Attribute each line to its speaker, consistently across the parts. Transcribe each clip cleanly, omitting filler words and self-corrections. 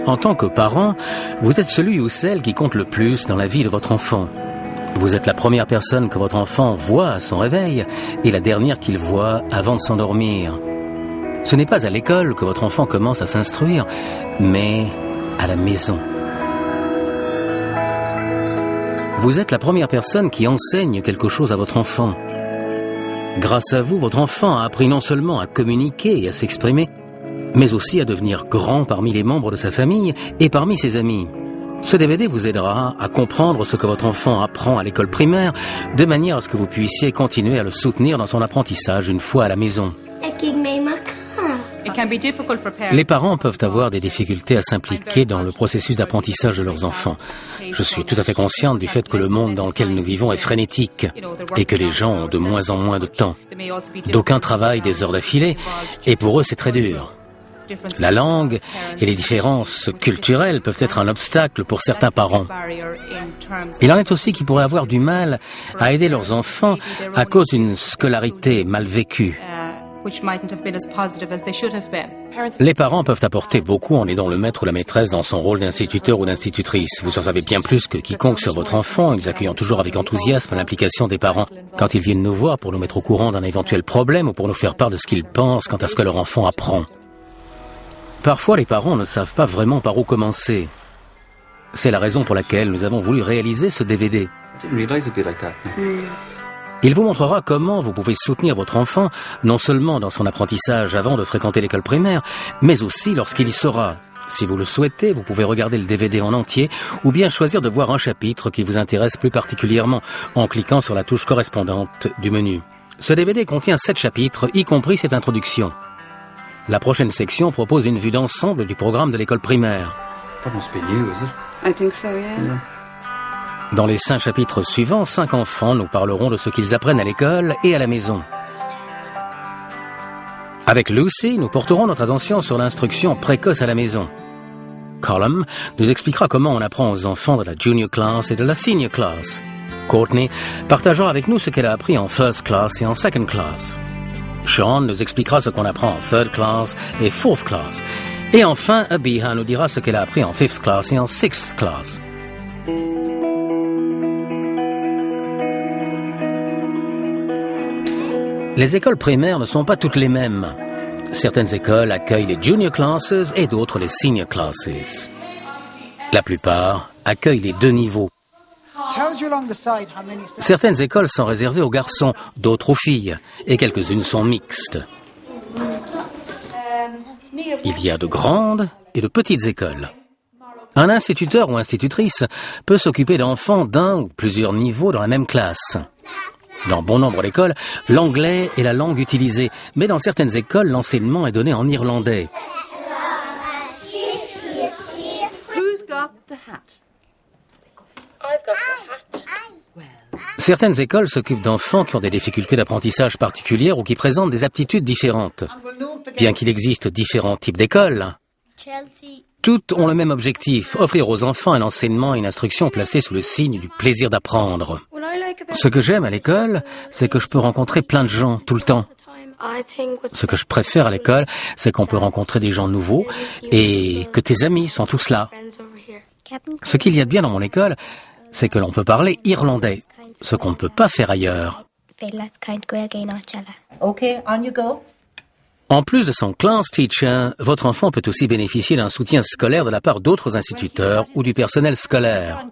Speaker 1: En tant que parent, vous êtes celui ou celle qui compte le plus dans la vie de votre enfant. Vous êtes la première personne que votre enfant voit à son réveil et la dernière qu'il voit avant de s'endormir. Ce n'est pas à l'école que votre enfant commence à s'instruire, mais à la maison. Vous êtes la première personne qui enseigne quelque chose à votre enfant. Grâce à vous, votre enfant a appris non seulement à communiquer et à s'exprimer, mais aussi à devenir grand parmi les membres de sa famille et parmi ses amis. Ce DVD vous aidera à comprendre ce que votre enfant apprend à l'école primaire, de manière à ce que vous puissiez continuer à le soutenir dans son apprentissage une fois à la maison. Les parents peuvent avoir des difficultés à s'impliquer dans le processus d'apprentissage de leurs enfants. Je suis tout à fait consciente du fait que le monde dans lequel nous vivons est frénétique et que les gens ont de moins en moins de temps. D'aucuns travaillent des heures d'affilée et pour eux c'est très dur. La langue et les différences culturelles peuvent être un obstacle pour certains parents. Il en est aussi qui pourraient avoir du mal à aider leurs enfants à cause d'une scolarité mal vécue. Les parents peuvent apporter beaucoup en aidant le maître ou la maîtresse dans son rôle d'instituteur ou d'institutrice. Vous en savez bien plus que quiconque sur votre enfant. Nous accueillons toujours avec enthousiasme l'implication des parents quand ils viennent nous voir pour nous mettre au courant d'un éventuel problème ou pour nous faire part de ce qu'ils pensent quant à ce que leur enfant apprend. Parfois, les parents ne savent pas vraiment par où commencer. C'est la raison pour laquelle nous avons voulu réaliser ce DVD. Il vous montrera comment vous pouvez soutenir votre enfant, non seulement dans son apprentissage avant de fréquenter l'école primaire, mais aussi lorsqu'il y sera. Si vous le souhaitez, vous pouvez regarder le DVD en entier ou bien choisir de voir un chapitre qui vous intéresse plus particulièrement en cliquant sur la touche correspondante du menu. Ce DVD contient 7 chapitres, y compris cette introduction. La prochaine section propose une vue d'ensemble du programme de l'école primaire. Dans les 5 chapitres suivants, 5 enfants nous parleront de ce qu'ils apprennent à l'école et à la maison. Avec Lucy, nous porterons notre attention sur l'instruction précoce à la maison. Colum nous expliquera comment on apprend aux enfants de la junior class et de la senior class. Courtney partagera avec nous ce qu'elle a appris en first class et en second class. Sean nous expliquera ce qu'on apprend en third class et fourth class. Et enfin, Abiha nous dira ce qu'elle a appris en fifth class et en sixth class. Les écoles primaires ne sont pas toutes les mêmes. Certaines écoles accueillent les junior classes et d'autres les senior classes. La plupart accueillent les 2 niveaux. Certaines écoles sont réservées aux garçons, d'autres aux filles, et quelques-unes sont mixtes. Il y a de grandes et de petites écoles. Un instituteur ou institutrice peut s'occuper d'enfants d'un ou plusieurs niveaux dans la même classe. Dans bon nombre d'écoles, l'anglais est la langue utilisée, mais dans certaines écoles, l'enseignement est donné en irlandais. Certaines écoles s'occupent d'enfants qui ont des difficultés d'apprentissage particulières ou qui présentent des aptitudes différentes. Bien qu'il existe différents types d'écoles, toutes ont le même objectif, offrir aux enfants un enseignement et une instruction placés sous le signe du plaisir d'apprendre. Ce que j'aime à l'école, c'est que je peux rencontrer plein de gens tout le temps. Ce que je préfère à l'école, c'est qu'on peut rencontrer des gens nouveaux et que tes amis sont tous là. Ce qu'il y a de bien dans mon école, c'est que l'on peut parler irlandais, ce qu'on ne peut pas faire ailleurs. En plus de son class teacher, votre enfant peut aussi bénéficier d'un soutien scolaire de la part d'autres instituteurs ou du personnel scolaire.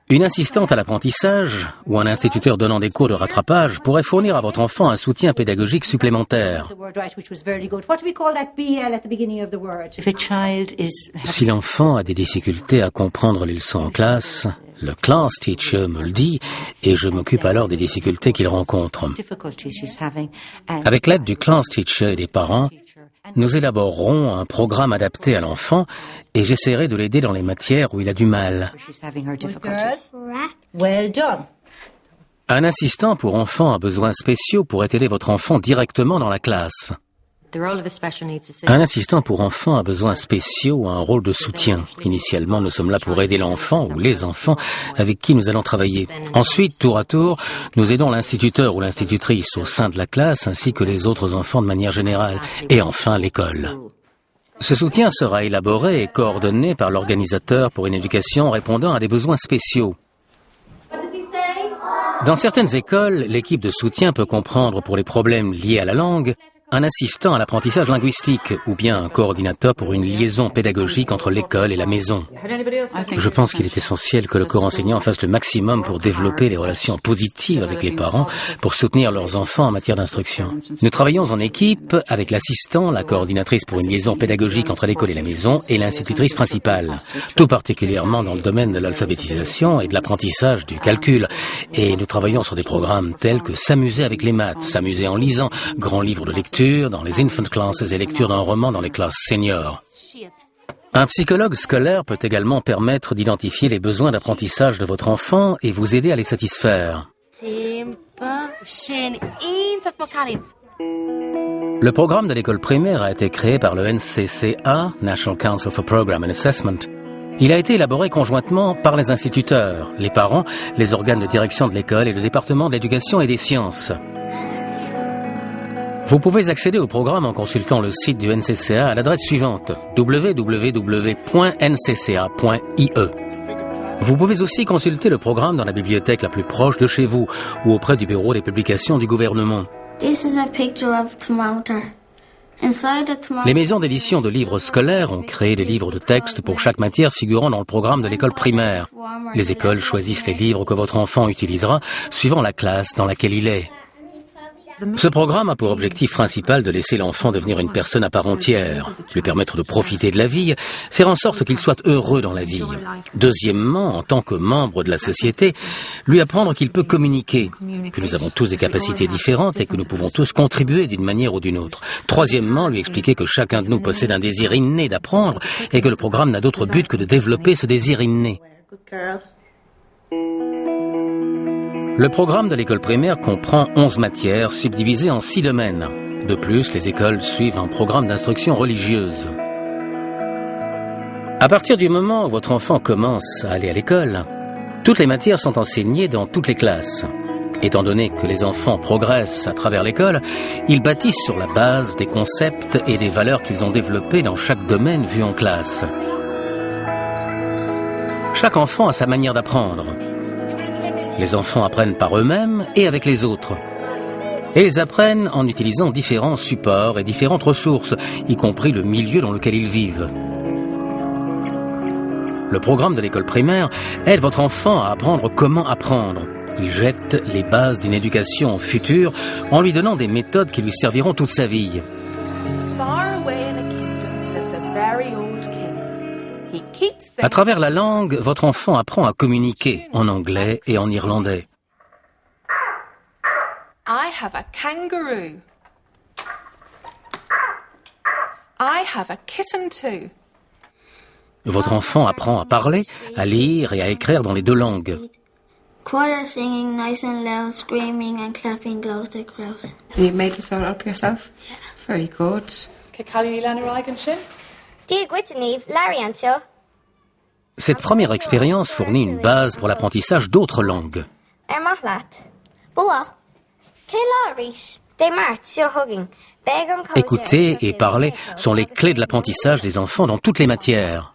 Speaker 1: Une assistante à l'apprentissage ou un instituteur donnant des cours de rattrapage pourrait fournir à votre enfant un soutien pédagogique supplémentaire. Si l'enfant a des difficultés à comprendre les leçons en classe, le class teacher me le dit et je m'occupe alors des difficultés qu'il rencontre. Avec l'aide du class teacher et des parents, nous élaborerons un programme adapté à l'enfant et j'essaierai de l'aider dans les matières où il a du mal. Un assistant pour enfants à besoins spéciaux pourrait aider votre enfant directement dans la classe. Un assistant pour enfants à besoins spéciaux a un rôle de soutien. Initialement, nous sommes là pour aider l'enfant ou les enfants avec qui nous allons travailler. Ensuite, tour à tour, nous aidons l'instituteur ou l'institutrice au sein de la classe ainsi que les autres enfants de manière générale. Et enfin, l'école. Ce soutien sera élaboré et coordonné par l'organisateur pour une éducation répondant à des besoins spéciaux. Dans certaines écoles, l'équipe de soutien peut comprendre pour les problèmes liés à la langue un assistant à l'apprentissage linguistique ou bien un coordinateur pour une liaison pédagogique entre l'école et la maison. Je pense qu'il est essentiel que le corps enseignant fasse le maximum pour développer les relations positives avec les parents, pour soutenir leurs enfants en matière d'instruction. Nous travaillons en équipe avec l'assistant, la coordinatrice pour une liaison pédagogique entre l'école et la maison et l'institutrice principale, tout particulièrement dans le domaine de l'alphabétisation et de l'apprentissage du calcul. Et nous travaillons sur des programmes tels que s'amuser avec les maths, s'amuser en lisant, grands livres de lecture dans les infant classes et lecture d'un roman dans les classes seniors. Un psychologue scolaire peut également permettre d'identifier les besoins d'apprentissage de votre enfant et vous aider à les satisfaire. Le programme de l'école primaire a été créé par le NCCA, National Council for Program and Assessment. Il a été élaboré conjointement par les instituteurs, les parents, les organes de direction de l'école et le département de l'éducation et des sciences. Vous pouvez accéder au programme en consultant le site du NCCA à l'adresse suivante www.ncca.ie. Vous pouvez aussi consulter le programme dans la bibliothèque la plus proche de chez vous ou auprès du bureau des publications du gouvernement. Les maisons d'édition de livres scolaires ont créé des livres de texte pour chaque matière figurant dans le programme de l'école primaire. Les écoles choisissent les livres que votre enfant utilisera suivant la classe dans laquelle il est. Ce programme a pour objectif principal de laisser l'enfant devenir une personne à part entière, lui permettre de profiter de la vie, faire en sorte qu'il soit heureux dans la vie. Deuxièmement, en tant que membre de la société, lui apprendre qu'il peut communiquer, que nous avons tous des capacités différentes et que nous pouvons tous contribuer d'une manière ou d'une autre. Troisièmement, lui expliquer que chacun de nous possède un désir inné d'apprendre et que le programme n'a d'autre but que de développer ce désir inné. Le programme de l'école primaire comprend 11 matières subdivisées en 6 domaines. De plus, les écoles suivent un programme d'instruction religieuse. À partir du moment où votre enfant commence à aller à l'école, toutes les matières sont enseignées dans toutes les classes. Étant donné que les enfants progressent à travers l'école, ils bâtissent sur la base des concepts et des valeurs qu'ils ont développés dans chaque domaine vu en classe. Chaque enfant a sa manière d'apprendre. Les enfants apprennent par eux-mêmes et avec les autres. Et ils apprennent en utilisant différents supports et différentes ressources, y compris le milieu dans lequel ils vivent. Le programme de l'école primaire aide votre enfant à apprendre comment apprendre. Il jette les bases d'une éducation future en lui donnant des méthodes qui lui serviront toute sa vie. À travers la langue, votre enfant apprend à communiquer en anglais et en irlandais.
Speaker 2: I have a kangaroo. I have a kitten too.
Speaker 1: Votre enfant apprend à parler, à lire et à écrire dans les 2 langues.
Speaker 3: Choir singing nice and loud, screaming and clapping glows to crows.
Speaker 2: You made this all up yourself? Yeah. Very good.
Speaker 1: Cette première expérience fournit une base pour l'apprentissage d'autres langues. Écouter et parler sont les clés de l'apprentissage des enfants dans toutes les matières.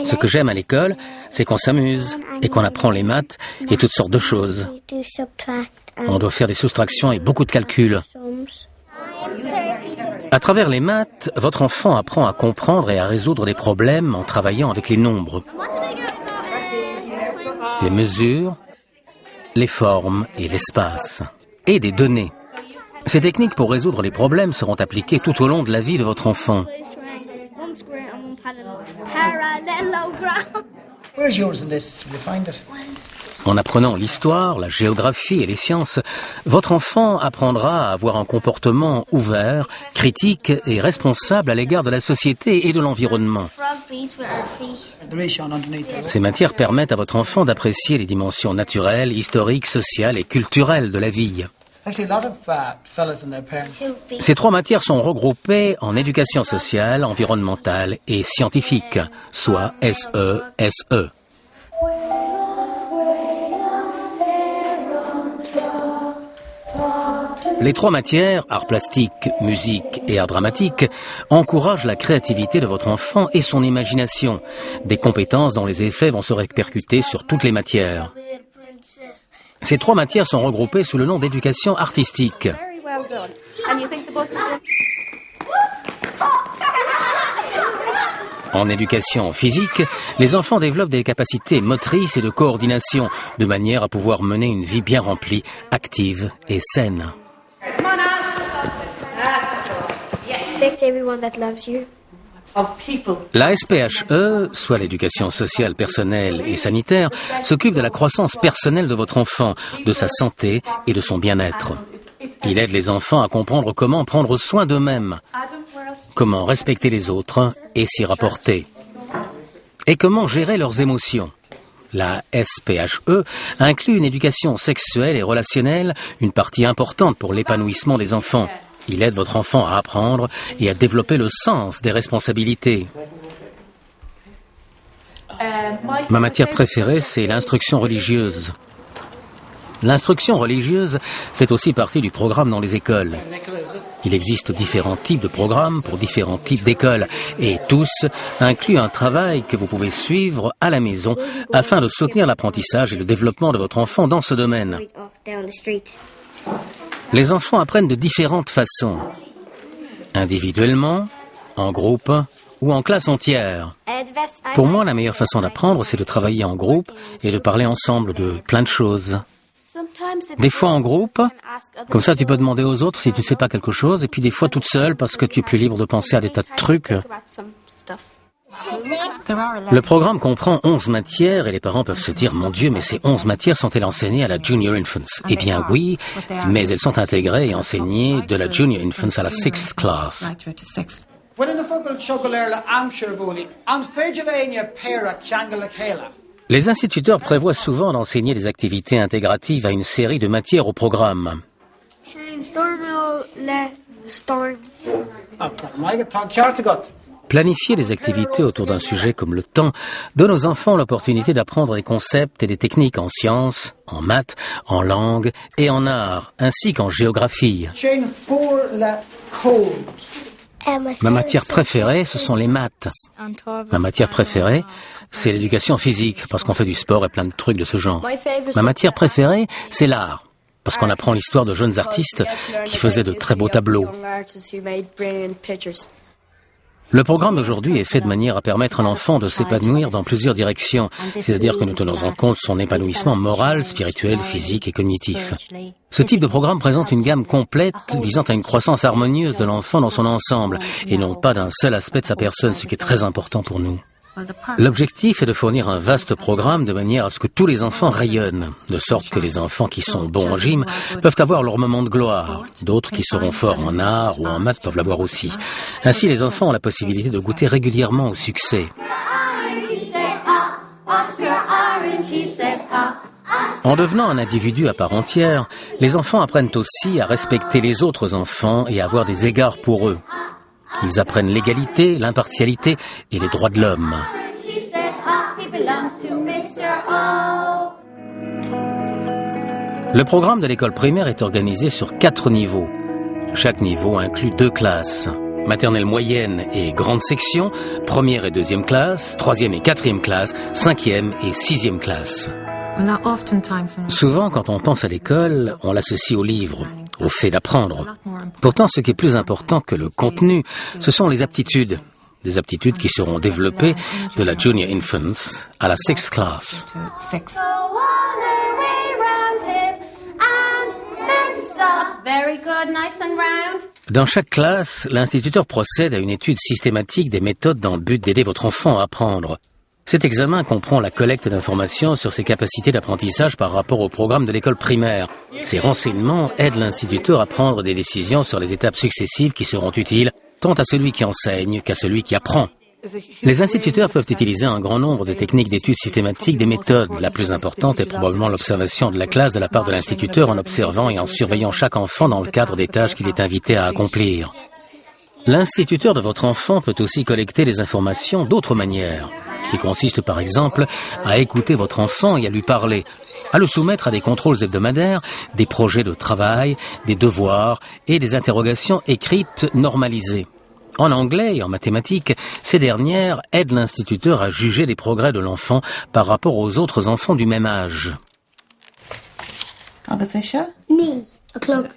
Speaker 1: Ce que j'aime à l'école, c'est qu'on s'amuse et qu'on apprend les maths et toutes sortes de choses. On doit faire des soustractions et beaucoup de calculs. À travers les maths, votre enfant apprend à comprendre et à résoudre des problèmes en travaillant avec les nombres, les mesures, les formes et l'espace, et des données. Ces techniques pour résoudre les problèmes seront appliquées tout au long de la vie de votre enfant. En apprenant l'histoire, la géographie et les sciences, votre enfant apprendra à avoir un comportement ouvert, critique et responsable à l'égard de la société et de l'environnement. Ces matières permettent à votre enfant d'apprécier les dimensions naturelles, historiques, sociales et culturelles de la vie. Ces 3 matières sont regroupées en éducation sociale, environnementale et scientifique, soit SE. Les 3 matières, art plastique, musique et art dramatique, encouragent la créativité de votre enfant et son imagination, des compétences dont les effets vont se répercuter sur toutes les matières. Ces 3 matières sont regroupées sous le nom d'éducation artistique. En éducation physique, les enfants développent des capacités motrices et de coordination, de manière à pouvoir mener une vie bien remplie, active et saine.
Speaker 3: Respect everyone that loves you.
Speaker 1: La SPHE, soit l'éducation sociale personnelle et sanitaire, s'occupe de la croissance personnelle de votre enfant, de sa santé et de son bien-être. Il aide les enfants à comprendre comment prendre soin d'eux-mêmes, comment respecter les autres et s'y rapporter, et comment gérer leurs émotions. La SPHE inclut une éducation sexuelle et relationnelle, une partie importante pour l'épanouissement des enfants. Il aide votre enfant à apprendre et à développer le sens des responsabilités. Ma matière préférée, c'est l'instruction religieuse. L'instruction religieuse fait aussi partie du programme dans les écoles. Il existe différents types de programmes pour différents types d'écoles et tous incluent un travail que vous pouvez suivre à la maison afin de soutenir l'apprentissage et le développement de votre enfant dans ce domaine. Les enfants apprennent de différentes façons, individuellement, en groupe ou en classe entière. Pour moi, la meilleure façon d'apprendre, c'est de travailler en groupe et de parler ensemble de plein de choses. Des fois en groupe, comme ça tu peux demander aux autres si tu ne sais pas quelque chose, et puis des fois toute seule parce que tu es plus libre de penser à des tas de trucs. Le programme comprend 11 matières et les parents peuvent se dire « Mon Dieu, mais ces 11 matières sont-elles enseignées à la Junior Infants ?» Eh bien oui, mais elles sont intégrées et enseignées de la Junior Infants à la 6th class. Les instituteurs prévoient souvent d'enseigner des activités intégratives à une série de matières au programme. Planifier des activités autour d'un sujet comme le temps donne aux enfants l'opportunité d'apprendre des concepts et des techniques en sciences, en maths, en langue et en art, ainsi qu'en géographie. Ma matière préférée, ce sont les maths. Ma matière préférée, c'est l'éducation physique, parce qu'on fait du sport et plein de trucs de ce genre. Ma matière préférée, c'est l'art, parce qu'on apprend l'histoire de jeunes artistes qui faisaient de très beaux tableaux. Le programme d'aujourd'hui est fait de manière à permettre à l'enfant de s'épanouir dans plusieurs directions, c'est-à-dire que nous tenons en compte son épanouissement moral, spirituel, physique et cognitif. Ce type de programme présente une gamme complète visant à une croissance harmonieuse de l'enfant dans son ensemble, et non pas d'un seul aspect de sa personne, ce qui est très important pour nous. L'objectif est de fournir un vaste programme de manière à ce que tous les enfants rayonnent, de sorte que les enfants qui sont bons en gym peuvent avoir leur moment de gloire. D'autres qui seront forts en art ou en maths peuvent l'avoir aussi. Ainsi, les enfants ont la possibilité de goûter régulièrement au succès. En devenant un individu à part entière, les enfants apprennent aussi à respecter les autres enfants et à avoir des égards pour eux. Ils apprennent l'égalité, l'impartialité et les droits de l'homme. Le programme de l'école primaire est organisé sur 4 niveaux. Chaque niveau inclut 2 classes. Maternelle moyenne et grande section, première et deuxième classe, troisième et quatrième classe, cinquième et sixième classe. Souvent, quand on pense à l'école, on l'associe au livre, au fait d'apprendre. Pourtant, ce qui est plus important que le contenu, ce sont les aptitudes. Des aptitudes qui seront développées de la Junior Infants à la 6th class. Dans chaque classe, l'instituteur procède à une étude systématique des méthodes dans le but d'aider votre enfant à apprendre. Cet examen comprend la collecte d'informations sur ses capacités d'apprentissage par rapport au programme de l'école primaire. Ces renseignements aident l'instituteur à prendre des décisions sur les étapes successives qui seront utiles tant à celui qui enseigne qu'à celui qui apprend. Les instituteurs peuvent utiliser un grand nombre de techniques d'études systématiques, des méthodes. La plus importante est probablement l'observation de la classe de la part de l'instituteur en observant et en surveillant chaque enfant dans le cadre des tâches qu'il est invité à accomplir. L'instituteur de votre enfant peut aussi collecter des informations d'autres manières. qui consiste par exemple à écouter votre enfant et à lui parler, à le soumettre à des contrôles hebdomadaires, des projets de travail, des devoirs et des interrogations écrites normalisées. En anglais et en mathématiques, ces dernières aident l'instituteur à juger des progrès de l'enfant par rapport aux autres enfants du même âge.
Speaker 3: Knee. A clog.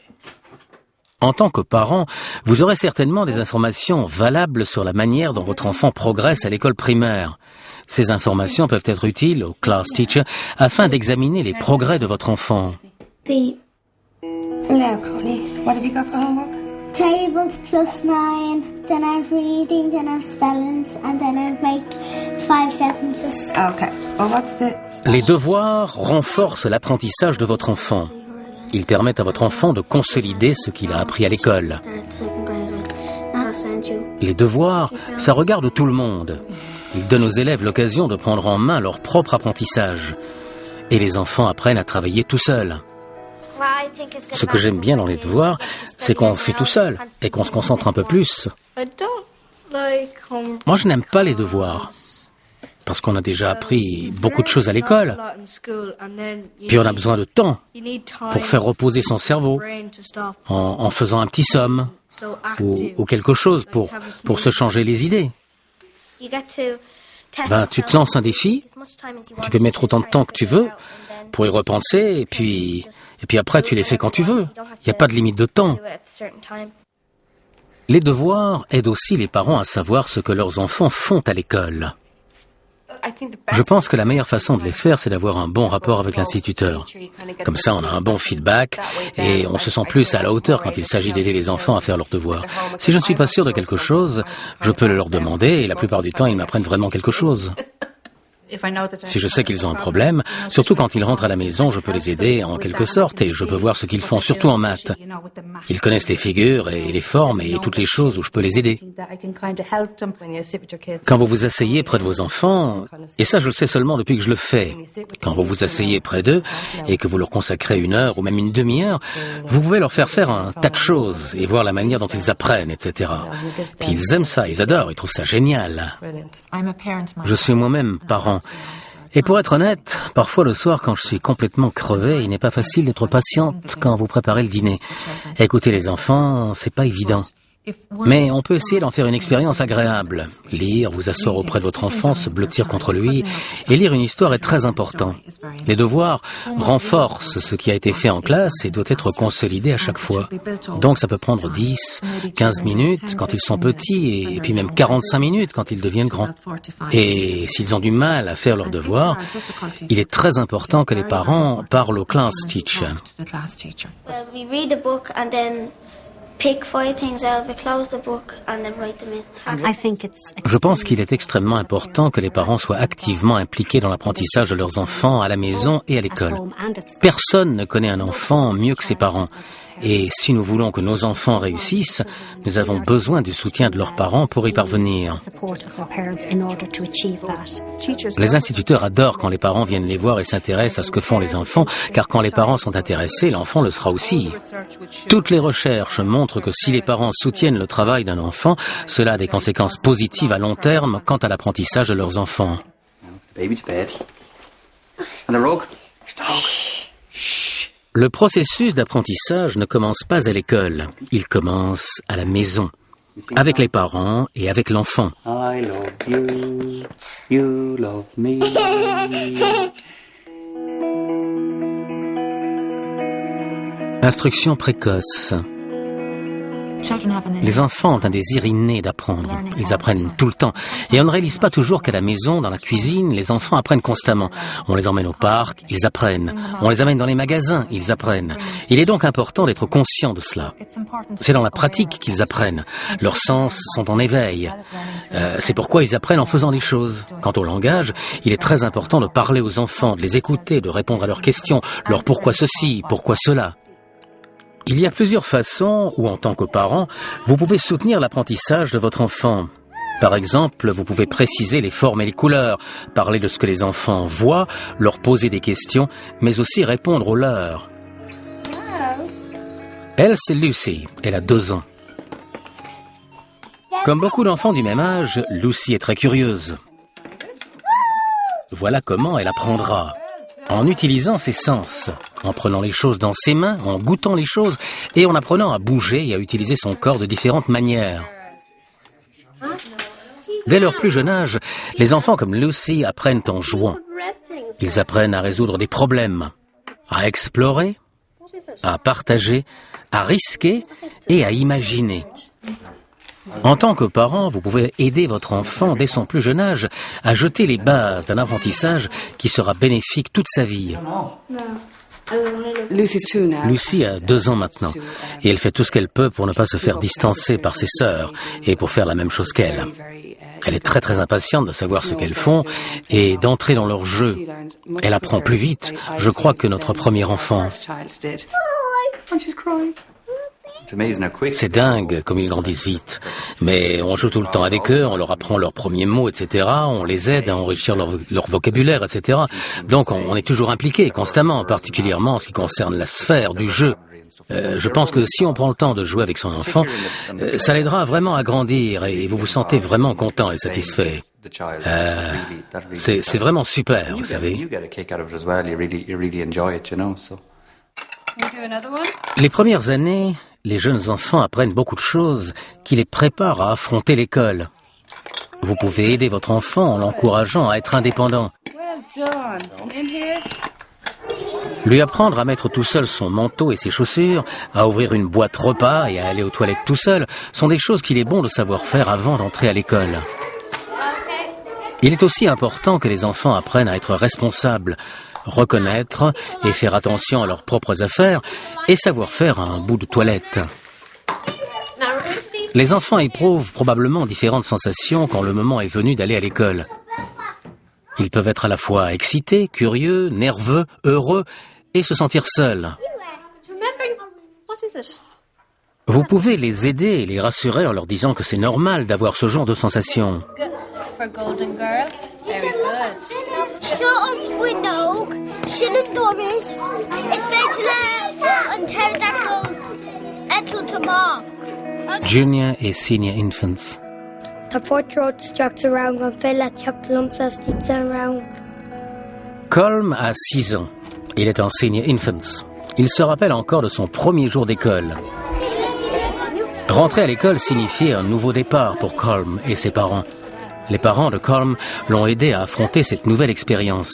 Speaker 1: En tant que parent, vous aurez certainement des informations valables sur la manière dont votre enfant progresse à l'école primaire. Ces informations peuvent être utiles au class teacher afin d'examiner les progrès de votre enfant.
Speaker 3: B.
Speaker 2: Now, Connie, what have you got for homework?
Speaker 3: Tables +9, then I've reading, then I've spellings, and then I've make 5 sentences.
Speaker 2: Okay. Well, what's it?
Speaker 1: Les devoirs renforcent l'apprentissage de votre enfant. Ils permettent à votre enfant de consolider ce qu'il a appris à l'école. Les devoirs, ça regarde tout le monde. Ils donnent aux élèves l'occasion de prendre en main leur propre apprentissage. Et les enfants apprennent à travailler tout seuls. Ce que j'aime bien dans les devoirs, c'est qu'on fait tout seul et qu'on se concentre un peu plus. Moi, je n'aime pas les devoirs. Parce qu'on a déjà appris beaucoup de choses à l'école. Puis on a besoin de temps pour faire reposer son cerveau en faisant un petit somme ou quelque chose pour se changer les idées. Tu te lances un défi, tu peux mettre autant de temps que tu veux pour y repenser et puis après tu les fais quand tu veux. Il n'y a pas de limite de temps. Les devoirs aident aussi les parents à savoir ce que leurs enfants font à l'école. Je pense que la meilleure façon de les faire, c'est d'avoir un bon rapport avec l'instituteur. Comme ça, on a un bon feedback et on se sent plus à la hauteur quand il s'agit d'aider les enfants à faire leurs devoirs. Si je ne suis pas sûr de quelque chose, je peux le leur demander et la plupart du temps, ils m'apprennent vraiment quelque chose. Si je sais qu'ils ont un problème, surtout quand ils rentrent à la maison, je peux les aider en quelque sorte et je peux voir ce qu'ils font, surtout en maths. Ils connaissent les figures et les formes et toutes les choses où je peux les aider. Quand vous vous asseyez près de vos enfants, et ça je le sais seulement depuis que je le fais, quand vous vous asseyez près d'eux et que vous leur consacrez 1 heure ou même une demi-heure, vous pouvez leur faire un tas de choses et voir la manière dont ils apprennent, etc. Puis ils aiment ça, ils adorent, ils trouvent ça génial. Je suis moi-même parent. Et pour être honnête, parfois le soir quand je suis complètement crevé, il n'est pas facile d'être patiente quand vous préparez le dîner. Écouter les enfants, c'est pas évident. Mais on peut essayer d'en faire une expérience agréable. Lire, vous asseoir auprès de votre enfant, se blottir contre lui, et lire une histoire est très important. Les devoirs renforcent ce qui a été fait en classe et doit être consolidé à chaque fois. Donc ça peut prendre 10, 15 minutes quand ils sont petits, et puis même 45 minutes quand ils deviennent grands. Et s'ils ont du mal à faire leurs devoirs, il est très important que les parents parlent au class teacher.
Speaker 3: Well, we read a book and then pick 5 things out of it, close the book and then write them in.
Speaker 1: Je pense qu'il est extrêmement important que les parents soient activement impliqués dans l'apprentissage de leurs enfants à la maison et à l'école. Personne ne connaît un enfant mieux que ses parents. Et si nous voulons que nos enfants réussissent, nous avons besoin du soutien de leurs parents pour y parvenir. Les instituteurs adorent quand les parents viennent les voir et s'intéressent à ce que font les enfants, car quand les parents sont intéressés, l'enfant le sera aussi. Toutes les recherches montrent que si les parents soutiennent le travail d'un enfant, cela a des conséquences positives à long terme quant à l'apprentissage de leurs enfants. Le processus d'apprentissage ne commence pas à l'école, il commence à la maison, avec les parents et avec l'enfant.
Speaker 4: I love you, you love me.
Speaker 1: Instruction précoce. Les enfants ont un désir inné d'apprendre. Ils apprennent tout le temps. Et on ne réalise pas toujours qu'à la maison, dans la cuisine, les enfants apprennent constamment. On les emmène au parc, ils apprennent. On les amène dans les magasins, ils apprennent. Il est donc important d'être conscient de cela. C'est dans la pratique qu'ils apprennent. Leurs sens sont en éveil. C'est pourquoi ils apprennent en faisant des choses. Quant au langage, il est très important de parler aux enfants, de les écouter, de répondre à leurs questions, leur pourquoi ceci, pourquoi cela. Il y a plusieurs façons où, en tant que parent, vous pouvez soutenir l'apprentissage de votre enfant. Par exemple, vous pouvez préciser les formes et les couleurs, parler de ce que les enfants voient, leur poser des questions, mais aussi répondre aux leurs. Elle, c'est Lucy. Elle a 2 ans. Comme beaucoup d'enfants du même âge, Lucy est très curieuse. voilà comment elle apprendra. En utilisant ses sens, en prenant les choses dans ses mains, en goûtant les choses et en apprenant à bouger et à utiliser son corps de différentes manières. Dès leur plus jeune âge, les enfants comme Lucy apprennent en jouant. Ils apprennent à résoudre des problèmes, à explorer, à partager, à risquer et à imaginer. En tant que parent, vous pouvez aider votre enfant dès son plus jeune âge à jeter les bases d'un apprentissage qui sera bénéfique toute sa vie. Lucy a 2 ans maintenant et elle fait tout ce qu'elle peut pour ne pas se faire distancer par ses sœurs et pour faire la même chose qu'elle. Elle est très très impatiente de savoir ce qu'elles font et d'entrer dans leur jeu. Elle apprend plus vite, je crois, que notre premier enfant. C'est dingue comme ils grandissent vite. Mais on joue tout le temps avec eux, on leur apprend leurs premiers mots, etc. On les aide à enrichir leur vocabulaire, etc. Donc on est toujours impliqués constamment, particulièrement en ce qui concerne la sphère du jeu. Je pense que si on prend le temps de jouer avec son enfant, ça l'aidera vraiment à grandir et vous vous sentez vraiment content et satisfait. C'est vraiment super, vous savez. Les premières années, les jeunes enfants apprennent beaucoup de choses qui les préparent à affronter l'école. Vous pouvez aider votre enfant en l'encourageant à être indépendant. Lui apprendre à mettre tout seul son manteau et ses chaussures, à ouvrir une boîte repas et à aller aux toilettes tout seul, sont des choses qu'il est bon de savoir faire avant d'entrer à l'école. Il est aussi important que les enfants apprennent à être responsables, reconnaître et faire attention à leurs propres affaires et savoir faire un bout de toilette. Les enfants éprouvent probablement différentes sensations quand le moment est venu d'aller à l'école. Ils peuvent être à la fois excités, curieux, nerveux, heureux et se sentir seuls. Vous pouvez les aider et les rassurer en leur disant que c'est normal d'avoir ce genre de sensations. Junior et Senior Infants. Colm a 6 ans. Il est en Senior Infants. Il se rappelle encore de son premier jour d'école. Rentrer à l'école signifiait un nouveau départ pour Colm et ses parents. Les parents de Colm l'ont aidé à affronter cette nouvelle expérience.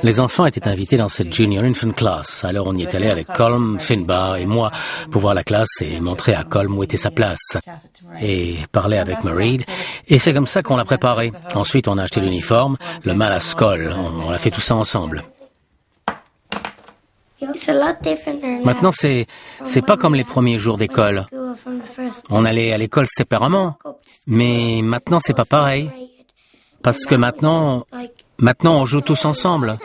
Speaker 1: Les enfants étaient invités dans cette Junior Infant Class. Alors on y est allé avec Colm, Finbar et moi pour voir la classe et montrer à Colm où était sa place. Et parler avec Mairead. Et c'est comme ça qu'on l'a préparé. Ensuite on a acheté l'uniforme, le Malaskol. On a fait tout ça ensemble. Maintenant c'est pas comme les premiers jours d'école. On allait à l'école séparément. Mais maintenant c'est pas pareil. Parce que maintenant on joue tous ensemble.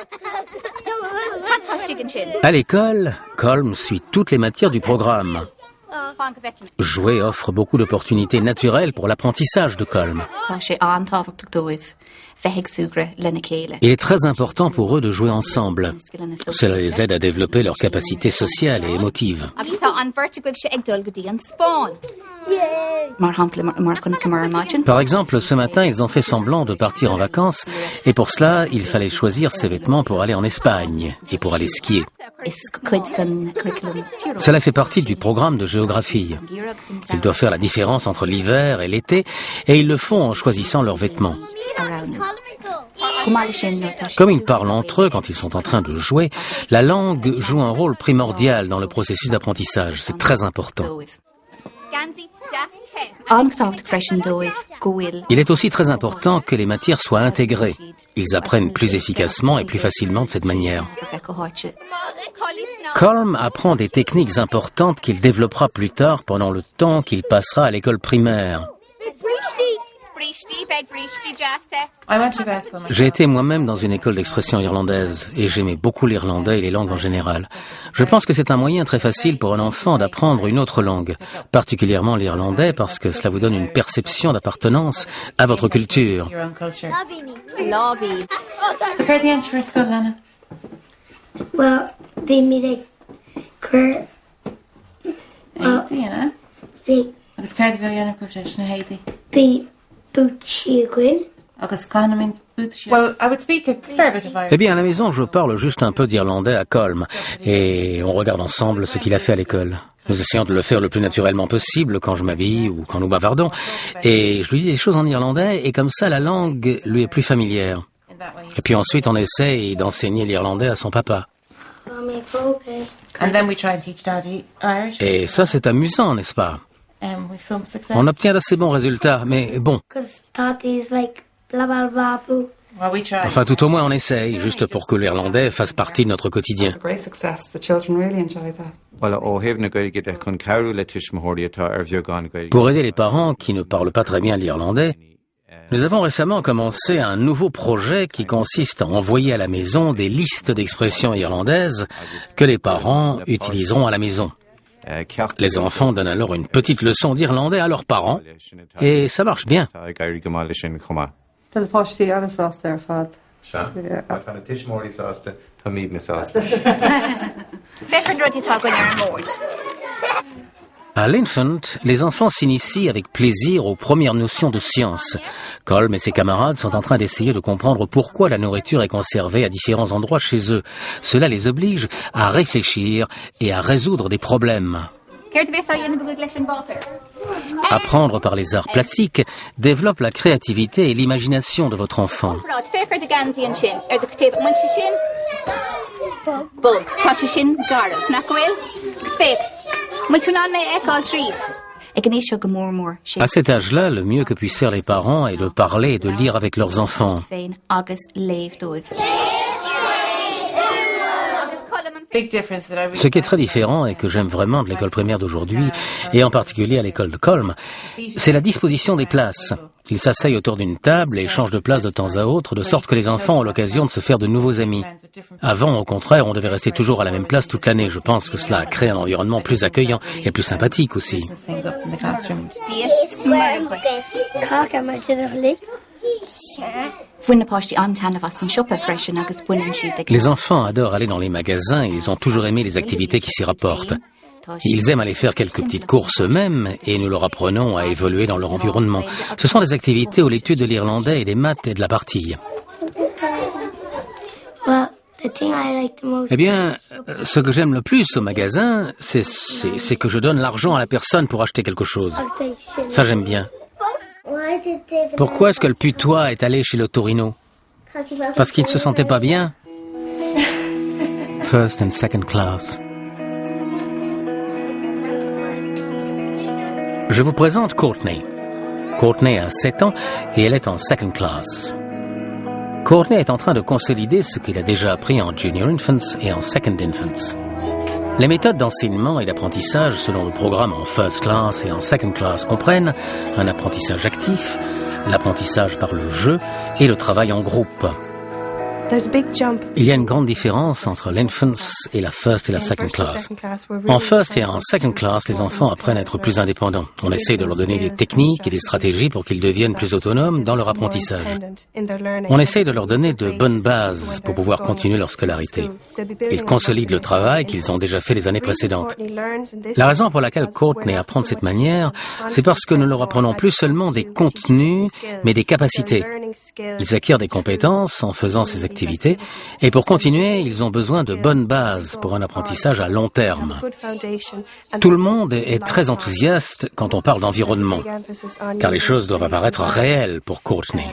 Speaker 1: À l'école, Colm suit toutes les matières du programme. Jouer offre beaucoup d'opportunités naturelles pour l'apprentissage de Colm. Il est très important pour eux de jouer ensemble. Cela les aide à développer leurs capacités sociales et émotives. Par exemple, ce matin, ils ont fait semblant de partir en vacances et pour cela, il fallait choisir ses vêtements pour aller en Espagne et pour aller skier. Cela fait partie du programme de géographie. Ils doivent faire la différence entre l'hiver et l'été et ils le font en choisissant leurs vêtements. Comme ils parlent entre eux quand ils sont en train de jouer, la langue joue un rôle primordial dans le processus d'apprentissage. C'est très important. Il est aussi très important que les matières soient intégrées. Ils apprennent plus efficacement et plus facilement de cette manière. Colm apprend des techniques importantes qu'il développera plus tard pendant le temps qu'il passera à l'école primaire. J'ai été moi-même dans une école d'expression irlandaise et j'aimais beaucoup l'irlandais et les langues en général. Je pense que c'est un moyen très facile pour un enfant d'apprendre une autre langue, particulièrement l'irlandais parce que cela vous donne une perception d'appartenance à votre culture. Eh bien, à la maison, je parle juste un peu d'irlandais à Colm, et on regarde ensemble ce qu'il a fait à l'école. Nous essayons de le faire le plus naturellement possible quand je m'habille ou quand nous bavardons, et je lui dis des choses en irlandais, et comme ça, la langue lui est plus familière. Et puis ensuite, on essaie d'enseigner l'irlandais à son papa. Et ça, c'est amusant, n'est-ce pas? On obtient d'assez bons résultats, mais bon. Enfin, tout au moins, on essaye, juste pour que l'irlandais fasse partie de notre quotidien. Pour aider les parents qui ne parlent pas très bien l'irlandais, nous avons récemment commencé un nouveau projet qui consiste à envoyer à la maison des listes d'expressions irlandaises que les parents utiliseront à la maison. Les enfants donnent alors une petite leçon d'irlandais à leurs parents, et ça marche bien. À l'Infant, les enfants s'initient avec plaisir aux premières notions de science. Colm et ses camarades sont en train d'essayer de comprendre pourquoi la nourriture est conservée à différents endroits chez eux. Cela les oblige à réfléchir et à résoudre des problèmes. Apprendre par les arts plastiques développe la créativité et l'imagination de votre enfant. À cet âge-là, le mieux que puissent faire les parents est de parler et de lire avec leurs enfants. Ce qui est très différent et que j'aime vraiment de l'école primaire d'aujourd'hui, et en particulier à l'école de Colm, c'est la disposition des places. Ils s'asseyent autour d'une table et changent de place de temps à autre, de sorte que les enfants ont l'occasion de se faire de nouveaux amis. Avant, au contraire, on devait rester toujours à la même place toute l'année. Je pense que cela crée un environnement plus accueillant et plus sympathique aussi. Les enfants adorent aller dans les magasins et ils ont toujours aimé les activités qui s'y rapportent. Ils aiment aller faire quelques petites courses eux-mêmes et nous leur apprenons à évoluer dans leur environnement. Ce sont des activités où l'étude de l'irlandais et des maths est de la partie. Eh bien, ce que j'aime le plus au magasin, c'est que je donne l'argent à la personne pour acheter quelque chose. Ça, j'aime bien. Pourquoi est-ce que le putois est allé chez l'Otorino? Parce qu'il ne se sentait pas bien? First and second class. Je vous présente Courtney. Courtney a 7 ans et elle est en second class. Courtney est en train de consolider ce qu'il a déjà appris en Junior Infants et en Second Infants. Les méthodes d'enseignement et d'apprentissage selon le programme en First Class et en Second Class comprennent un apprentissage actif, l'apprentissage par le jeu et le travail en groupe. Il y a une grande différence entre l'Infants et la First et la Second Class. En First et en Second Class, les enfants apprennent à être plus indépendants. On essaie de leur donner des techniques et des stratégies pour qu'ils deviennent plus autonomes dans leur apprentissage. On essaie de leur donner de bonnes bases pour pouvoir continuer leur scolarité. Ils consolident le travail qu'ils ont déjà fait les années précédentes. La raison pour laquelle Courtney apprend de cette manière, c'est parce que nous leur apprenons plus seulement des contenus, mais des capacités. Ils acquièrent des compétences en faisant ces activités et pour continuer, ils ont besoin de bonnes bases pour un apprentissage à long terme. Tout le monde est très enthousiaste quand on parle d'environnement, car les choses doivent apparaître réelles pour Courtney.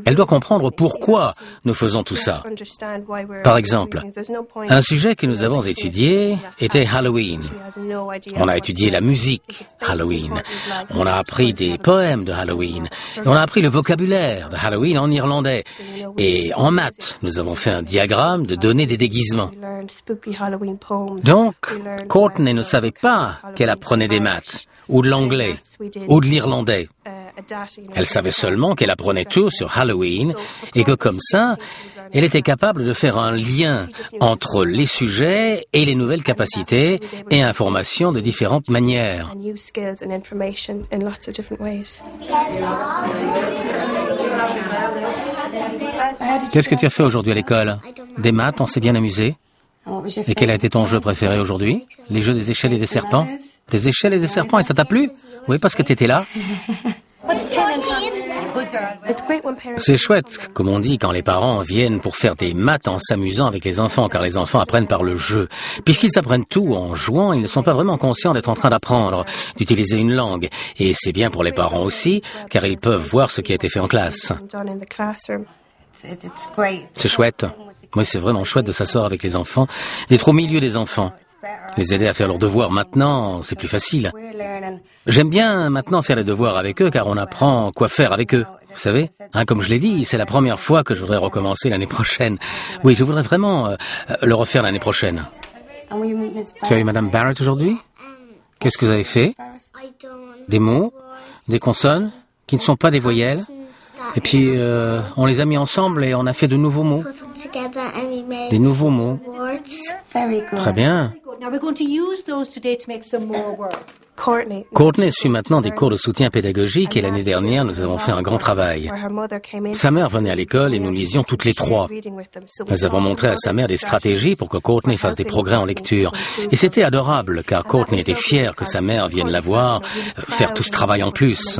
Speaker 1: Elle doit comprendre pourquoi nous faisons tout ça. Par exemple, un sujet que nous avons étudié était Halloween. On a étudié la musique Halloween. On a appris des poèmes de Halloween. Et on a appris le vocabulaire de Halloween en irlandais. Et en maths, nous avons fait un diagramme de données des déguisements. Donc, Courtney ne savait pas qu'elle apprenait des maths, ou de l'anglais, ou de l'irlandais. Elle savait seulement qu'elle apprenait tout sur Halloween et que comme ça, elle était capable de faire un lien entre les sujets et les nouvelles capacités et informations de différentes manières. Qu'est-ce que tu as fait aujourd'hui à l'école? Des maths, on s'est bien amusé. Et quel a été ton jeu préféré aujourd'hui? Les jeux des échelles et des serpents? Des échelles et des serpents, et ça t'a plu? Oui, parce que t'étais là. C'est chouette, comme on dit, quand les parents viennent pour faire des maths en s'amusant avec les enfants, car les enfants apprennent par le jeu. Puisqu'ils apprennent tout en jouant, ils ne sont pas vraiment conscients d'être en train d'apprendre, d'utiliser une langue. Et c'est bien pour les parents aussi, car ils peuvent voir ce qui a été fait en classe. C'est chouette. Oui, c'est vraiment chouette de s'asseoir avec les enfants, d'être au milieu des enfants. Les aider à faire leurs devoirs maintenant, c'est plus facile. J'aime bien maintenant faire les devoirs avec eux car on apprend quoi faire avec eux. Vous savez, comme je l'ai dit, c'est la première fois que je voudrais recommencer l'année prochaine. Oui, je voudrais vraiment le refaire l'année prochaine. Tu as eu Madame Barrett aujourd'hui? Qu'est-ce que vous avez fait? Des mots, des consonnes qui ne sont pas des voyelles. Et puis, on les a mis ensemble et on a fait de nouveaux mots. Des nouveaux mots. Très bien. Courtney suit maintenant des cours de soutien pédagogique et l'année dernière, nous avons fait un grand travail. Sa mère venait à l'école et nous lisions toutes les trois. Nous avons montré à sa mère des stratégies pour que Courtney fasse des progrès en lecture. Et c'était adorable, car Courtney était fière que sa mère vienne la voir faire tout ce travail en plus.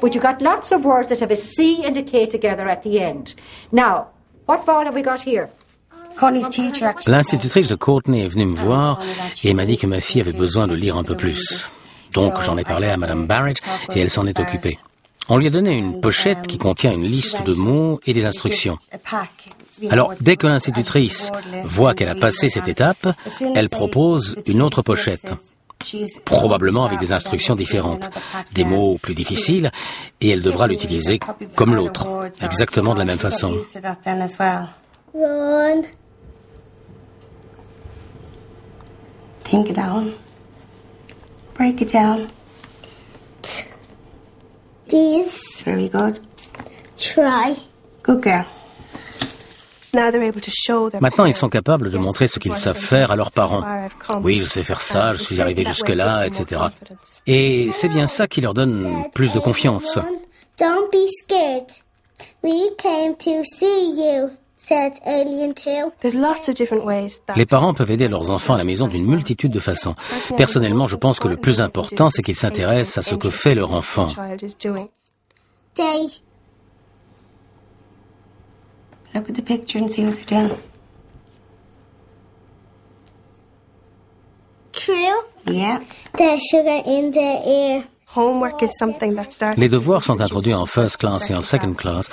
Speaker 5: But you got lots of words that have a C and a K together at the end. Now, what vowel have we got here?
Speaker 1: L'institutrice de Courtney est venue me voir et m'a dit que ma fille avait besoin de lire un peu plus. Donc j'en ai parlé à Madame Barrett et elle s'en est occupée. On lui a donné une pochette qui contient une liste de mots et des instructions. Alors, dès que l'institutrice voit qu'elle a passé cette étape, elle propose une autre pochette, probablement avec des instructions différentes, des mots plus difficiles, et elle devra l'utiliser comme l'autre, exactement de la même façon.
Speaker 3: One.
Speaker 2: Think it down. Break it down.
Speaker 3: These.
Speaker 2: Very good.
Speaker 3: Try.
Speaker 2: Good girl.
Speaker 1: Maintenant, ils sont capables de montrer ce qu'ils savent faire à leurs parents. Oui, je sais faire ça, je suis arrivé jusque-là, etc. Et c'est bien ça qui leur donne plus de confiance.
Speaker 3: Don't be scared. We came to see you.
Speaker 1: Les parents peuvent aider leurs enfants à la maison d'une multitude de façons. Personnellement, je pense que le plus important, c'est qu'ils s'intéressent à ce que fait leur enfant.
Speaker 2: Look at the picture and see what they're doing.
Speaker 3: True?
Speaker 2: Yeah.
Speaker 3: There's sugar in their ear.
Speaker 1: Les devoirs sont introduits en first class et en second class,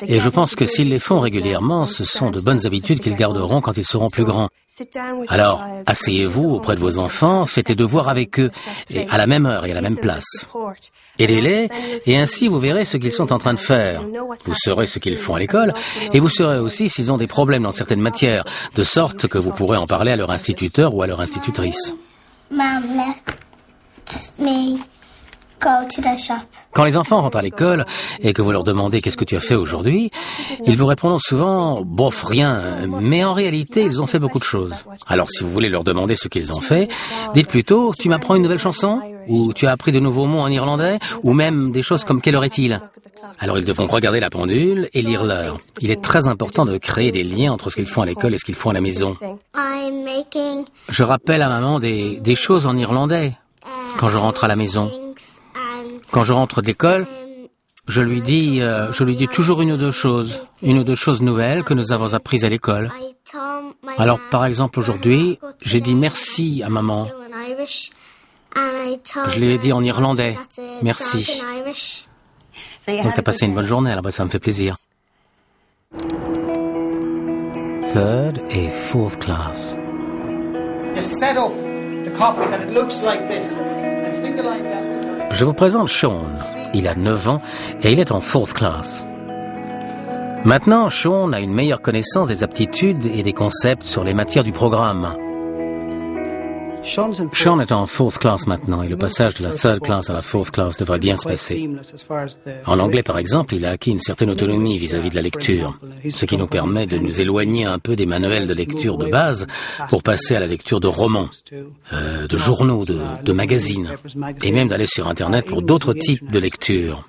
Speaker 1: et je pense que s'ils les font régulièrement, ce sont de bonnes habitudes qu'ils garderont quand ils seront plus grands. Alors, asseyez-vous auprès de vos enfants, faites les devoirs avec eux, et à la même heure et à la même place. Aidez-les, et ainsi vous verrez ce qu'ils sont en train de faire. Vous saurez ce qu'ils font à l'école, et vous saurez aussi s'ils ont des problèmes dans certaines matières, de sorte que vous pourrez en parler à leur instituteur ou à leur institutrice.
Speaker 3: Mom let me go to the shop.
Speaker 1: Quand les enfants rentrent à l'école et que vous leur demandez qu'est-ce que tu as fait aujourd'hui, ils vous répondront souvent « bof, rien », mais en réalité, ils ont fait beaucoup de choses. Alors si vous voulez leur demander ce qu'ils ont fait, dites plutôt « tu m'apprends une nouvelle chanson » ou « tu as appris de nouveaux mots en irlandais » ou même des choses comme « quelle heure est-il » Alors ils devront regarder la pendule et lire l'heure. Il est très important de créer des liens entre ce qu'ils font à l'école et ce qu'ils font à la maison. Je rappelle à maman des choses en irlandais quand je rentre à la maison. Quand je rentre de l'école, je lui dis toujours une ou deux choses nouvelles que nous avons apprises à l'école. Alors, par exemple, aujourd'hui, j'ai dit merci à maman. Je lui ai dit en irlandais, merci. Donc, t'as passé une bonne journée, alors ça me fait plaisir. Third et fourth class.
Speaker 6: Just set up the copy that it looks like this and sing the line down.
Speaker 1: Je vous présente Sean. Il a 9 ans et il est en fourth class. Maintenant, Sean a une meilleure connaissance des aptitudes et des concepts sur les matières du programme. Sean est en fourth class maintenant et le passage de la third class à la fourth class devrait bien se passer. En anglais, par exemple, il a acquis une certaine autonomie vis-à-vis de la lecture, ce qui nous permet de nous éloigner un peu des manuels de lecture de base pour passer à la lecture de romans, de journaux, de magazines, et même d'aller sur Internet pour d'autres types de lecture.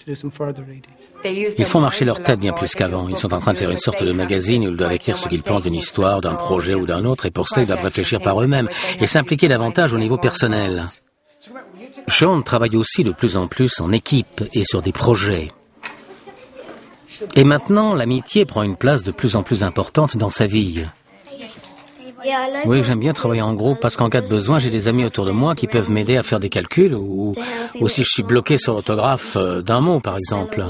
Speaker 1: Ils font marcher leur tête bien plus qu'avant. Ils sont en train de faire une sorte de magazine où ils doivent écrire ce qu'ils pensent d'une histoire, d'un projet ou d'un autre, et pour cela, ils doivent réfléchir par eux-mêmes et s'impliquer davantage au niveau personnel. Sean travaille aussi de plus en plus en équipe et sur des projets. Et maintenant, l'amitié prend une place de plus en plus importante dans sa vie. Oui, j'aime bien travailler en groupe parce qu'en cas de besoin, j'ai des amis autour de moi qui peuvent m'aider à faire des calculs ou si je suis bloqué sur l'orthographe d'un mot, par exemple.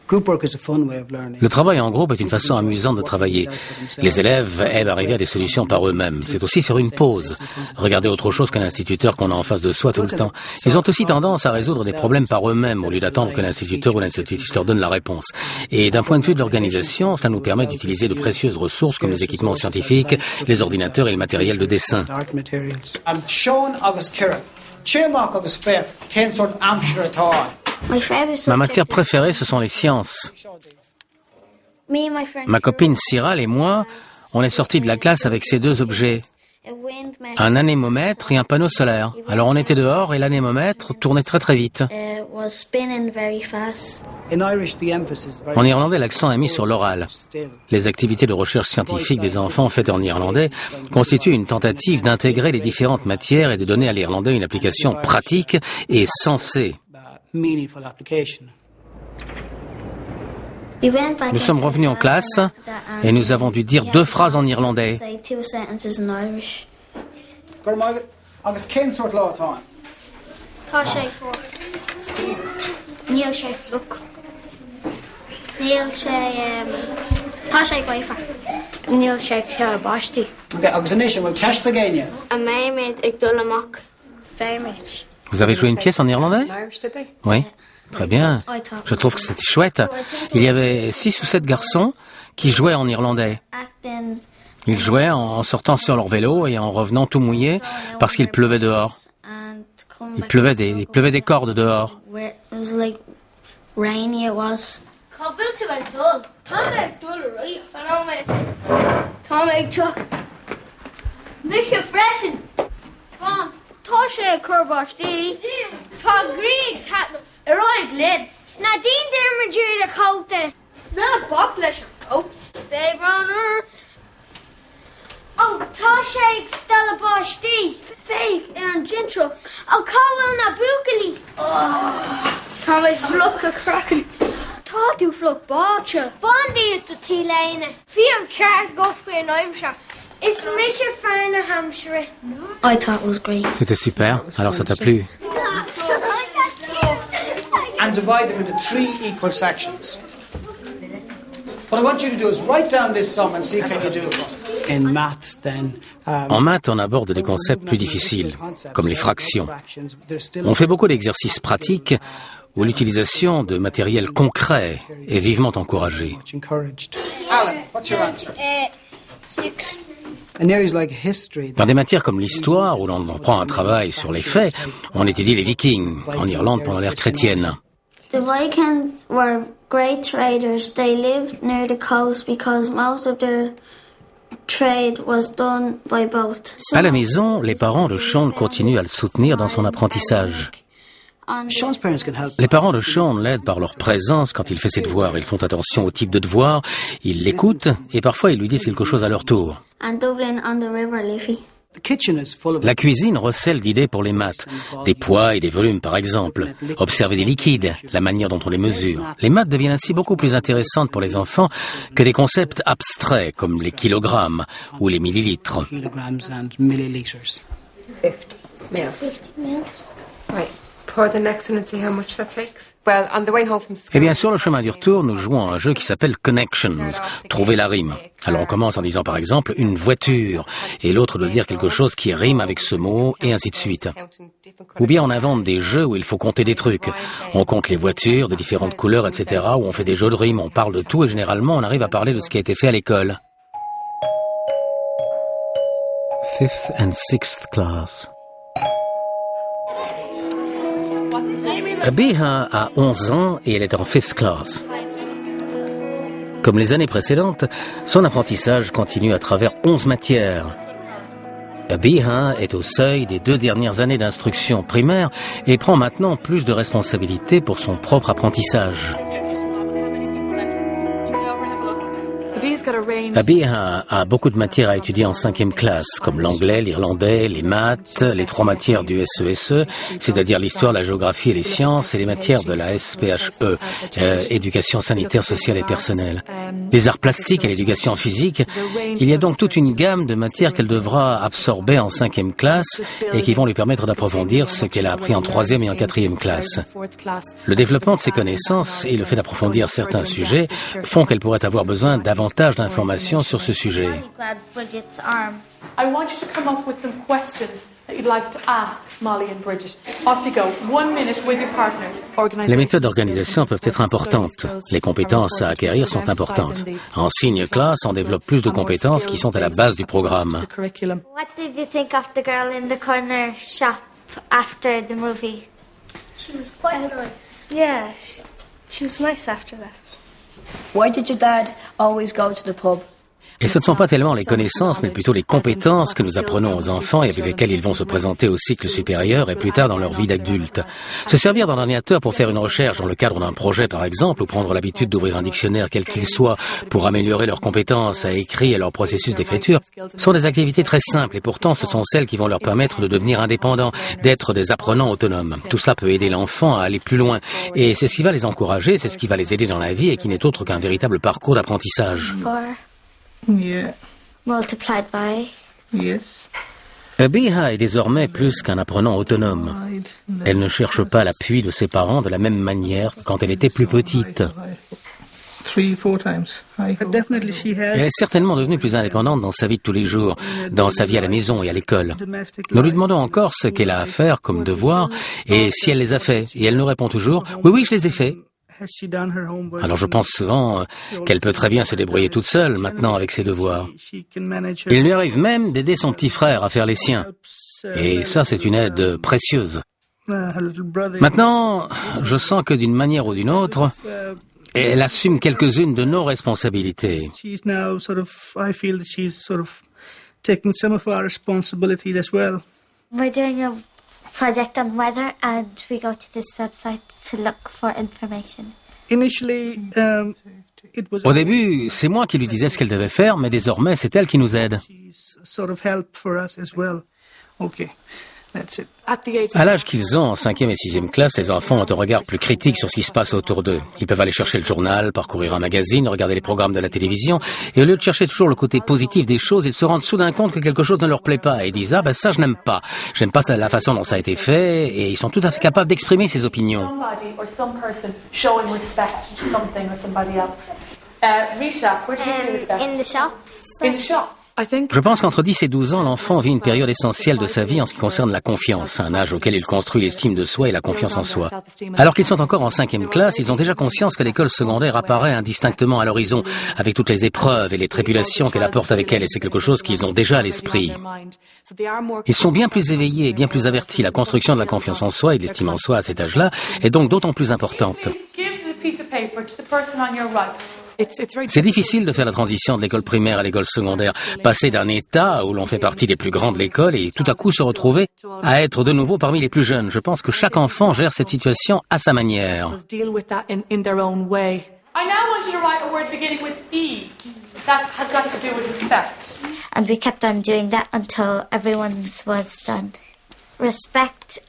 Speaker 1: Le travail en groupe est une façon amusante de travailler. Les élèves aiment arriver à des solutions par eux-mêmes. C'est aussi faire une pause, regarder autre chose qu'un instituteur qu'on a en face de soi tout le temps. Ils ont aussi tendance à résoudre des problèmes par eux-mêmes au lieu d'attendre que l'instituteur ou l'institutrice leur donne la réponse. Et d'un point de vue de l'organisation, cela nous permet d'utiliser de précieuses ressources comme les équipements scientifiques, les ordinateurs et le matériel de dessin. Ma matière préférée, ce sont les sciences. Ma copine Cyril et moi, on est sortis de la classe avec ces deux objets. Un anémomètre et un panneau solaire. Alors on était dehors et l'anémomètre tournait très très vite. En irlandais, l'accent est mis sur l'oral. Les activités de recherche scientifique des enfants faites en irlandais constituent une tentative d'intégrer les différentes matières et de donner à l'irlandais une application pratique et sensée. Nous sommes revenus en classe et nous avons dû dire 2 phrases en irlandais. Vous avez joué une pièce en irlandais? Oui, très bien. Je trouve que c'était chouette. Il y avait 6 ou 7 garçons qui jouaient en irlandais. Ils jouaient en sortant sur leur vélo et en revenant tout mouillés parce qu'il pleuvait dehors. Il pleuvait des cordes dehors.
Speaker 3: Tá sé curbátí Tá grí roiig lid Na dín dear dúr a chóta Na bop leis an có Dave runner Oh, tá sé ag stella bátí Dave an gintro Ó cáhfuil na bucalí Tá mé fluch a crackan Tá tú fluch báte Bandí at the tí leine Bhí an ceart go faoi an aimse It's Misha Farner Hampshire. I thought it was great.
Speaker 1: C'était super. Alors ça t'a plu?
Speaker 6: And divide them into 3 equal sections. What I want you to do is write down this sum and see how you do it.
Speaker 1: En maths, on aborde des concepts plus difficiles, comme les fractions. On fait beaucoup d'exercices pratiques où l'utilisation de matériel concret est vivement encouragée.
Speaker 6: Alan, what's your answer?
Speaker 3: 6.
Speaker 1: Dans des matières comme l'histoire, où l'on prend un travail sur les faits, on étudie les Vikings, en Irlande pendant l'ère chrétienne.
Speaker 3: The Vikings were great traders. They lived near the coast because most of their trade was done by boat.
Speaker 1: À la maison, les parents de Sean continuent à le soutenir dans son apprentissage. Les parents de Sean l'aident par leur présence quand il fait ses devoirs. Ils font attention au type de devoir, ils l'écoutent et parfois ils lui disent quelque chose à leur tour.
Speaker 3: And Dublin on the river, Liffey.
Speaker 1: La cuisine recèle d'idées pour les maths, des poids et des volumes par exemple. Observer des liquides, la manière dont on les mesure. Les maths deviennent ainsi beaucoup plus intéressantes pour les enfants que des concepts abstraits comme les kilogrammes ou les millilitres.
Speaker 2: 50 mils.
Speaker 7: Right. Pour the next one and see how much that takes. Well, on the way home from school.
Speaker 1: Eh bien, sur le chemin du retour, nous jouons à un jeu qui s'appelle Connections, trouver la rime. Alors on commence en disant par exemple une voiture, et l'autre doit dire quelque chose qui rime avec ce mot, et ainsi de suite. Ou bien on invente des jeux où il faut compter des trucs. On compte les voitures de différentes couleurs, etc., où on fait des jeux de rimes, on parle de tout, et généralement on arrive à parler de ce qui a été fait à l'école. 5th and 6th class. Abiha a 11 ans et elle est en 5th class. Comme les années précédentes, son apprentissage continue à travers 11 matières. Abiha est au seuil des 2 dernières années d'instruction primaire et prend maintenant plus de responsabilités pour son propre apprentissage. Abby a beaucoup de matières à étudier en 5e classe, comme l'anglais, l'irlandais, les maths, les 3 matières du SESE, c'est-à-dire l'histoire, la géographie et les sciences, et les matières de la SPHE, éducation sanitaire, sociale et personnelle. Les arts plastiques et l'éducation physique. Il y a donc toute une gamme de matières qu'elle devra absorber en 5e classe et qui vont lui permettre d'approfondir ce qu'elle a appris en 3e et en 4e classe. Le développement de ses connaissances et le fait d'approfondir certains sujets font qu'elle pourrait avoir besoin davantage d'informations sur ce sujet.
Speaker 8: I want you to come up with some questions that you'd like to ask Molly and Bridget. Off you go. 1 minute with your partners.
Speaker 1: Les méthodes d'organisation peuvent être importantes. Les compétences à acquérir sont importantes. En signe classe, on développe plus de compétences qui sont à la base du programme.
Speaker 3: What did you think of the girl in the corner shop after the movie?
Speaker 2: She was quite nice. Yeah, she was nice after that. Why did your dad always go to the pub?
Speaker 1: Et ce ne sont pas tellement les connaissances, mais plutôt les compétences que nous apprenons aux enfants et avec lesquelles ils vont se présenter au cycle supérieur et plus tard dans leur vie d'adulte. Se servir d'un ordinateur pour faire une recherche dans le cadre d'un projet, par exemple, ou prendre l'habitude d'ouvrir un dictionnaire quel qu'il soit pour améliorer leurs compétences à écrire et leur processus d'écriture, sont des activités très simples et pourtant ce sont celles qui vont leur permettre de devenir indépendants, d'être des apprenants autonomes. Tout cela peut aider l'enfant à aller plus loin et c'est ce qui va les encourager, c'est ce qui va les aider dans la vie et qui n'est autre qu'un véritable parcours d'apprentissage.
Speaker 3: Yeah. Multiplied by.
Speaker 2: Yes.
Speaker 1: Abbyha est désormais plus qu'un apprenant autonome. Elle ne cherche pas l'appui de ses parents de la même manière que quand elle était plus petite.
Speaker 2: 3-4 times.
Speaker 1: Elle est certainement devenue plus indépendante dans sa vie de tous les jours, dans sa vie à la maison et à l'école. Nous lui demandons encore ce qu'elle a à faire comme devoir et si elle les a faits. Et elle nous répond toujours « Oui, je les ai faits ». Alors je pense souvent qu'elle peut très bien se débrouiller toute seule maintenant avec ses devoirs. Il lui arrive même d'aider son petit frère à faire les siens. Et ça, c'est une aide précieuse. Maintenant, je sens que d'une manière ou d'une autre, elle assume quelques-unes de nos responsabilités.
Speaker 3: We're doing a project on weather and we go to this website to look for information.
Speaker 1: Au début, c'est moi qui lui disais ce qu'elle devait faire, mais désormais, c'est elle qui nous aide. À l'âge qu'ils ont, en 5e et 6e classe, les enfants ont un regard plus critique sur ce qui se passe autour d'eux. Ils peuvent aller chercher le journal, parcourir un magazine, regarder les programmes de la télévision, et au lieu de chercher toujours le côté positif des choses, ils se rendent soudain compte que quelque chose ne leur plaît pas, et disent « Ah ben ça, je n'aime pas. J'aime pas la façon dont ça a été fait », et ils sont tout à fait capables d'exprimer ces opinions.
Speaker 8: Rita, where did you see respect?
Speaker 3: In the shops.
Speaker 8: In the shops.
Speaker 1: Je pense qu'entre 10 et 12 ans, l'enfant vit une période essentielle de sa vie en ce qui concerne la confiance, un âge auquel il construit l'estime de soi et la confiance en soi. Alors qu'ils sont encore en 5e classe, ils ont déjà conscience que l'école secondaire apparaît indistinctement à l'horizon, avec toutes les épreuves et les tribulations qu'elle apporte avec elle, et c'est quelque chose qu'ils ont déjà à l'esprit. Ils sont bien plus éveillés et bien plus avertis. La construction de la confiance en soi et de l'estime en soi à cet âge-là est donc d'autant plus importante. C'est difficile de faire la transition de l'école primaire à l'école secondaire, passer d'un état où l'on fait partie des plus grands de l'école et tout à coup se retrouver à être de nouveau parmi les plus jeunes. Je pense que chaque enfant gère cette situation à sa manière.
Speaker 8: I now want you to write a word beginning with E. That has got to do with respect.
Speaker 3: And we kept on doing that until everyone's was done. Respect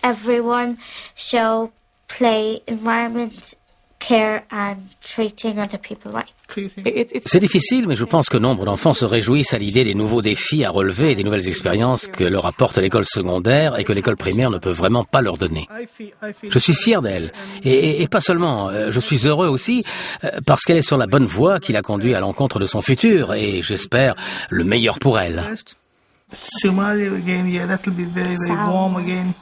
Speaker 3: everyone, show, play, environment, care and treating other people right.
Speaker 1: C'est difficile, mais je pense que nombre d'enfants se réjouissent à l'idée des nouveaux défis à relever et des nouvelles expériences que leur apporte l'école secondaire et que l'école primaire ne peut vraiment pas leur donner. Je suis fier d'elle. Et pas seulement, je suis heureux aussi parce qu'elle est sur la bonne voie qui la conduit à l'encontre de son futur et j'espère le meilleur pour elle.
Speaker 2: Somalia again, yeah, that'll be very, very warm again.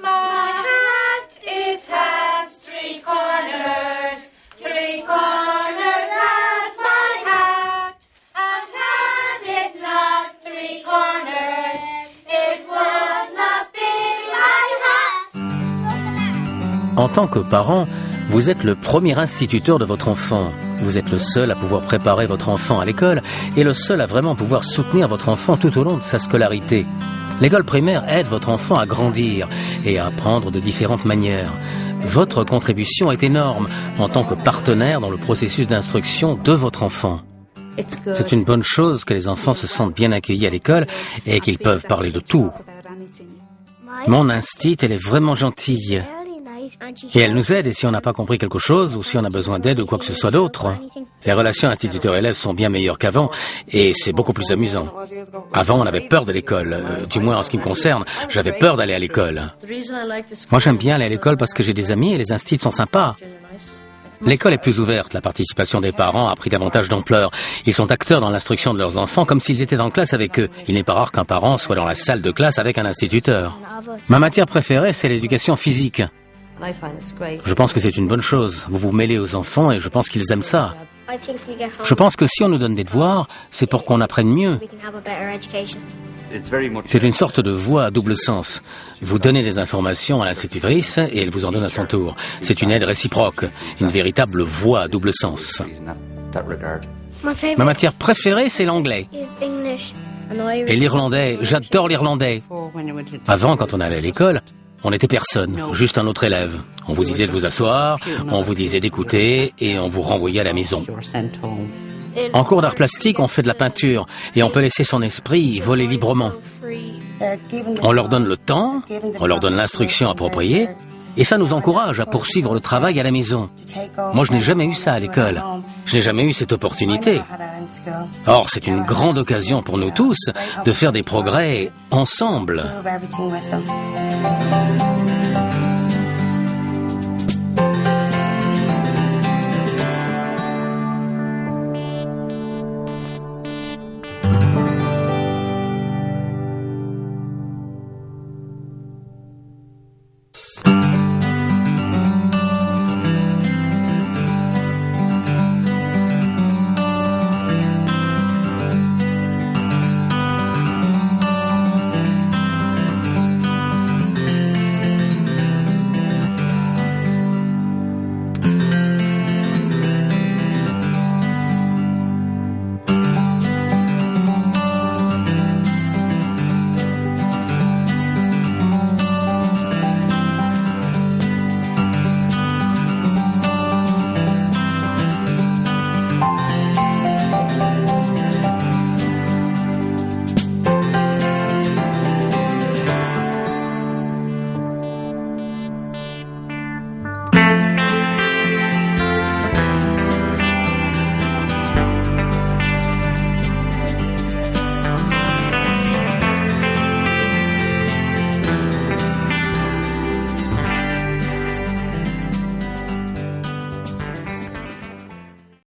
Speaker 9: My hat, it has 3 corners, 3 corners has my hat, and had it not 3 corners, it would not be my hat.
Speaker 1: En tant que parent, vous êtes le premier instituteur de votre enfant. Vous êtes le seul à pouvoir préparer votre enfant à l'école et le seul à vraiment pouvoir soutenir votre enfant tout au long de sa scolarité. L'école primaire aide votre enfant à grandir et à apprendre de différentes manières. Votre contribution est énorme en tant que partenaire dans le processus d'instruction de votre enfant. C'est une bonne chose que les enfants se sentent bien accueillis à l'école et qu'ils peuvent parler de tout. Mon instite, elle est vraiment gentille. Et elle nous aide, et si on n'a pas compris quelque chose, ou si on a besoin d'aide ou quoi que ce soit d'autre. Les relations instituteur-élève sont bien meilleures qu'avant, et c'est beaucoup plus amusant. Avant, on avait peur de l'école. Du moins, en ce qui me concerne, j'avais peur d'aller à l'école. Moi, j'aime bien aller à l'école parce que j'ai des amis et les instituts sont sympas. L'école est plus ouverte, la participation des parents a pris davantage d'ampleur. Ils sont acteurs dans l'instruction de leurs enfants comme s'ils étaient en classe avec eux. Il n'est pas rare qu'un parent soit dans la salle de classe avec un instituteur. Ma matière préférée, c'est l'éducation physique. Je pense que c'est une bonne chose. Vous vous mêlez aux enfants et je pense qu'ils aiment ça. Je pense que si on nous donne des devoirs, c'est pour qu'on apprenne mieux. C'est une sorte de voie à double sens. Vous donnez des informations à l'institutrice et elle vous en donne à son tour. C'est une aide réciproque, une véritable voie à double sens. Ma matière préférée, c'est l'anglais. Et l'irlandais, j'adore l'irlandais. Avant, quand on allait à l'école, on n'était personne, juste un autre élève. On vous disait de vous asseoir, on vous disait d'écouter et on vous renvoyait à la maison. En cours d'art plastique, on fait de la peinture et on peut laisser son esprit voler librement. On leur donne le temps, on leur donne l'instruction appropriée et ça nous encourage à poursuivre le travail à la maison. Moi, je n'ai jamais eu ça à l'école. Je n'ai jamais eu cette opportunité. Or, c'est une grande occasion pour nous tous de faire des progrès ensemble.